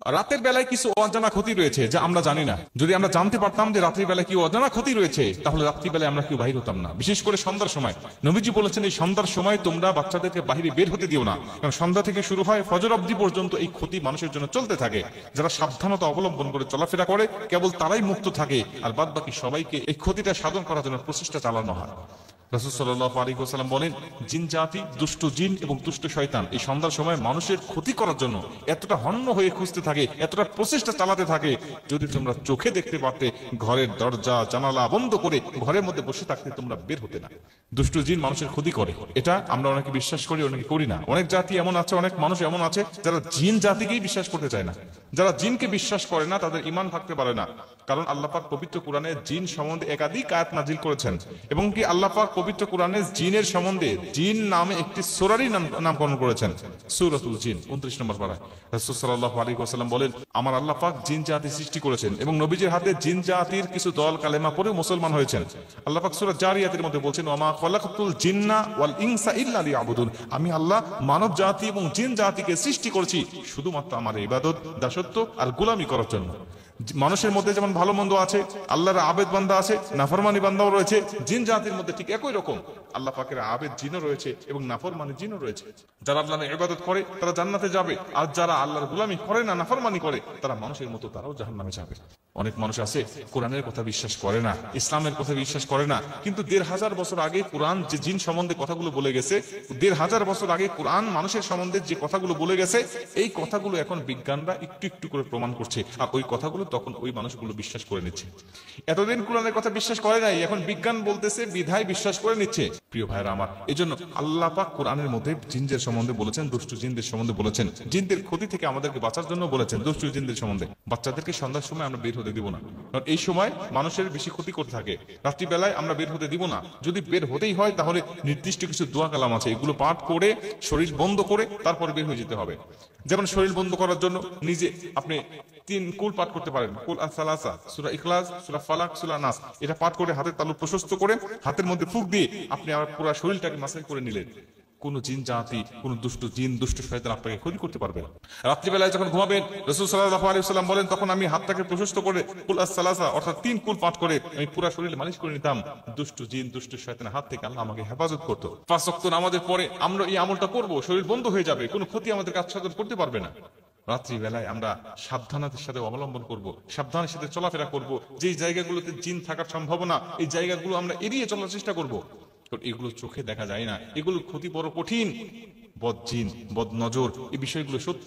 রাতের বেলায় কিছু অজানা ক্ষতি রয়েছে যা আমরা জানি না। যদি আমরা জানতে পারতাম যে রাত্রির বেলায় কি অজানা ক্ষতি রয়েছে, তাহলে রাত্রিবেলায় আমরা কেউ বাহির হতাম না, বিশেষ করে সন্ধ্যার সময়। নবীজি বলেছেন, এই সন্ধ্যার সময় তোমরা বাচ্চাদেরকে বাহিরে বের হতে দিও না, কারণ সন্ধ্যা থেকে শুরু হয় ফজর অবধি পর্যন্ত এই ক্ষতি মানুষের জন্য চলতে থাকে। যারা সাবধানতা অবলম্বন করে চলাফেরা করে কেবল তারাই মুক্ত থাকে, আর বাদ বাকি সবাইকে এই ক্ষতিটা সাধন করার জন্য প্রচেষ্টা চালানো হয়। রাসূল সাল্লাল্লাহু আলাইহি ওয়াসাল্লাম বলেন, জিন জাতি, দুষ্ট জিন এবং দুষ্ট শয়তান এই সন্ধ্যার সময় মানুষের ক্ষতি করার জন্য এতটা হন্য হয়ে খুঁজতে থাকে, এতটা প্রচেষ্টা চালাতে থাকে, যদি তোমরা চোখে দেখতে পারতে ঘরের দরজা জানালা বন্ধ করে ঘরের মধ্যে বসে থাকতে তোমরা বের হতে না। দুষ্ট জিন মানুষের ক্ষতি করে, এটা আমরা অনেকে বিশ্বাস করি, অনেকে করি না। অনেক জাতি এমন আছে, অনেক মানুষ এমন আছে যারা জিন জাতিকেই বিশ্বাস করতে চায় না। যারা জিনকে বিশ্বাস করে না তাদের ঈমান থাকতে পারে না, কারণ আল্লাহ পাক পবিত্র কোরআনে জিন সম্বন্ধে একাধিক আয়াত নাজিল করেছেন, এবং কি আল্লাহ পাক পবিত্র কোরআনে জিনের সম্বন্ধে জিন নামে একটি সূরারই নামকরণ করেছেন, সূরাতুল জিন 29 নম্বর পারা। রাসূল সাল্লাল্লাহু আলাইহি ওয়াসাল্লাম বলেন, আমার আল্লাহ পাক জিন জাতি সৃষ্টি করেছেন এবং নবীজির হাতে জিন জাতির কিছু দল কালেমা পড়ে মুসলমান হয়েছেন। আল্লাহ পাক সূরা জারিয়াতের মধ্যে বলছেন, ওয়া মা খালাকাতুল জিন্না ওয়াল ইনসা ইল্লা লিয়াবুদুন, আমি আল্লাহ মানব জাতি এবং জিন জাতিকে সৃষ্টি করেছি শুধুমাত্র আমার ইবাদত, দাসত্ব আর গোলামি করার জন্য। মানুষের মধ্যে যেমন ভালো মন্দ আছে, আল্লাহর আবেদ বান্দা আছে, নাফরমানি বান্দাও রয়েছে, জিন জাতির মধ্যে ঠিক একই রকম আল্লাহ পাকের আবেদ জিনও রয়েছে এবং নাফরমানি জিনও রয়েছে। যারা আল্লাহর ইবাদত করে তারা জান্নাতে যাবে, আর যারা আল্লাহর গোলামি করে না, নাফরমানি করে, তারা মানুষের মতো তারাও জাহান্নামে যাবে। অনেক মানুষ আছে কোরআনের কথা বিশ্বাস করে না, ইসলামের কথা বিশ্বাস করে না, কিন্তু ১৫০০ বছর আগে কোরআন যে জিন সম্বন্ধে কথাগুলো বলে গেছে, ১৫০০ বছর আগে কোরআন মানুষের সম্বন্ধে যে কথাগুলো বলে গেছে, এই কথাগুলো এখন বিজ্ঞানরা একটু একটু করে প্রমাণ করছে, আর ওই কথাগুলো তখন ওই মানুষগুলো বিশ্বাস করে নিচ্ছে। এতদিন কোরআনের কথা বিশ্বাস করে নাই, এখন বিজ্ঞান বলতেছে বিধায় বিশ্বাস করে নিচ্ছে। প্রিয় ভাইরা আমার, এই জন্য আল্লাহ পাক কোরআনের মধ্যে জিনদের সম্বন্ধে বলেছেন, দুষ্ট জিনদের সম্বন্ধে বলেছেন, জিনদের ক্ষতি থেকে আমাদেরকে বাঁচার জন্য বলেছেন। দুষ্ট জিনদের সম্বন্ধে বাচ্চাদেরকে সন্ধ্যার সময় আমরা বের হতে দিব না, কারণ এই সময় মানুষের বেশি ক্ষতি করতে থাকে। রাত্রিবেলায় আমরা বের হতে দিব না, যদি বের হতেই হয় তাহলে নির্দিষ্ট কিছু দোয়া কালাম আছে, এগুলো পাঠ করে শরীর বন্ধ করে তারপরে বের হয়ে যেতে হবে। যেমন শরীর বন্ধ করার জন্য নিজে আপনি 3 কুল পাঠ করতে পারেন, কুল আস-সালাসা, সূরা ইখলাস, সূরা ফালাক, সূরা নাস, এটা পাঠ করে হাতের তালু প্রশস্ত করে হাতের মধ্যে ফুঁক দিয়ে আপনি আবার পুরো শরীরটাকে মাসাজ করে নিলেন। কোন জিন জাতি, কোন দুষ্ট জিন, দুষ্ট শয়তান আপনাকে ক্ষতি করতে পারবে না। রাত্রিবেলায় যখন ঘুমাবেন, রাসূল সাল্লাল্লাহু আলাইহি ওয়াসাল্লাম বলেন, তখন আমি হাতটাকে প্রশস্ত করে কুল আস-সালাসা অর্থাৎ 3 কুল পাঠ করে আমি পুরো শরীরে মালিশ করে নিতাম। দুষ্ট জিন, দুষ্ট শয়তানের হাত থেকে আল্লাহ আমাকে হেফাজত করত। 5 ওয়াক্ত নামাজের পরে আমরা এই আমলটা করব, শরীর বন্ধ হয়ে যাবে, কোনো ক্ষতি আমাদের আচ্ছাদন করতে পারবে না। রাত্রিবেলায় আমরা সাবধানতার সাথে অবলম্বন করব, সাবধানের সাথে চলাফেরা করব। যেই জায়গাগুলোতে জিন থাকার সম্ভাবনা, এই জায়গাগুলো আমরা এড়িয়ে চলার চেষ্টা করব, কারণ এগুলো চোখে দেখা যায় না, এগুলোর ক্ষতি বড় কঠিন। বদ জিন, বদ নজর, এই বিষয়গুলো সত্য।